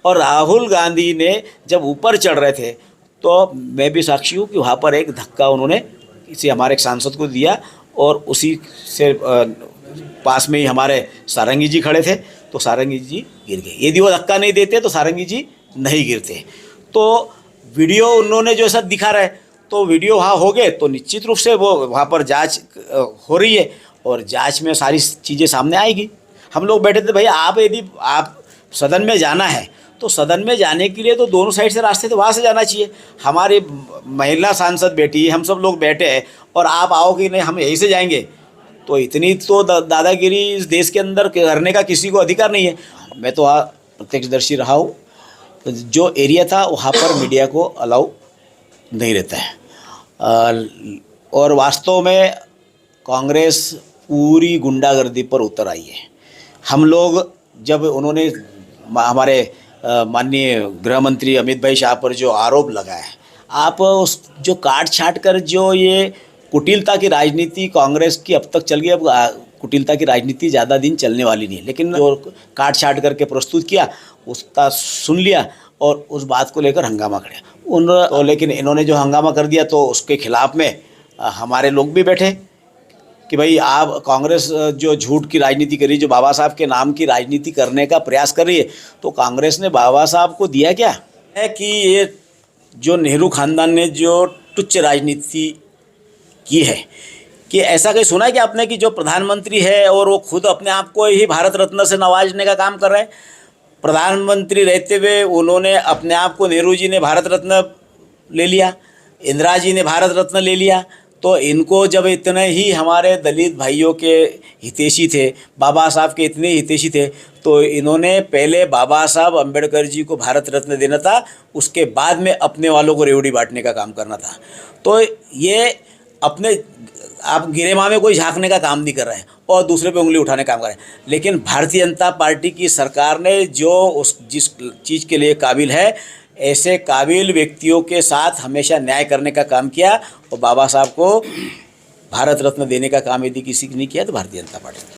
और राहुल गांधी ने जब ऊपर चढ़ रहे थे तो मैं भी साक्षी हूँ कि वहाँ पर एक धक्का उन्होंने इसे हमारे एक सांसद को दिया और उसी से पास में ही हमारे सारंगी जी खड़े थे तो सारंगी जी गिर गए। यदि वो धक्का नहीं देते तो सारंगी जी नहीं गिरते। तो वीडियो उन्होंने जो ऐसा दिखा रहे तो वीडियो वहाँ हो गए तो निश्चित रूप से वो वहाँ पर जांच हो रही है और जांच में सारी चीज़ें सामने आएगी। हम लोग बैठे थे भाई आप यदि आप सदन में जाना है तो सदन में जाने के लिए तो दोनों साइड से रास्ते तो वहाँ से जाना चाहिए। हमारी महिला सांसद बैठी है, हम सब लोग बैठे हैं और आप आओ कि नहीं हम यहीं से जाएंगे, तो इतनी तो दादागिरी इस देश के अंदर करने का किसी को अधिकार नहीं है। मैं तो वहाँ प्रत्यक्षदर्शी रहा हूँ, जो एरिया था वहाँ पर मीडिया को अलाउ नहीं रहता है और वास्तव में कांग्रेस पूरी गुंडागर्दी पर उतर आई है। हम लोग जब उन्होंने हमारे माननीय गृह मंत्री अमित भाई शाह पर जो आरोप लगाया है, आप उस जो काट छाट कर जो ये कुटिलता की राजनीति कांग्रेस की अब तक चल गई, अब कुटिलता की राजनीति ज़्यादा दिन चलने वाली नहीं है, लेकिन जो काट छाट करके प्रस्तुत किया उसका सुन लिया और उस बात को लेकर हंगामा खड़ा तो लेकिन इन्होंने जो हंगामा कर दिया तो उसके खिलाफ में हमारे लोग भी बैठे कि भाई आप कांग्रेस जो झूठ की राजनीति करी, जो बाबा साहब के नाम की राजनीति करने का प्रयास कर रही है, तो कांग्रेस ने बाबा साहब को दिया क्या है कि ये जो नेहरू खानदान ने जो तुच्छ राजनीति की है कि ऐसा कहीं सुना है कि आपने कि जो प्रधानमंत्री है और वो खुद अपने आप को ही भारत रत्न से नवाजने का काम कर रहे हैं। प्रधानमंत्री रहते हुए उन्होंने अपने आप को, नेहरू जी ने भारत रत्न ले लिया, इंदिरा जी ने भारत रत्न ले लिया, तो इनको जब इतने ही हमारे दलित भाइयों के हितैषी थे, बाबा साहब के इतने हितैषी थे, तो इन्होंने पहले बाबा साहब अम्बेडकर जी को भारत रत्न देना था, उसके बाद में अपने वालों को रेवड़ी बांटने का काम करना था। तो ये अपने आप गिरेमां में कोई झांकने का काम नहीं कर रहे हैं और दूसरे पे उंगली उठाने का काम कर रहे हैं। लेकिन भारतीय जनता पार्टी की सरकार ने जो उस जिस चीज़ के लिए काबिल है, ऐसे काबिल व्यक्तियों के साथ हमेशा न्याय करने का काम किया और बाबा साहब को भारत रत्न देने का काम यदि किसी ने नहीं किया तो भारतीय जनता पार्टी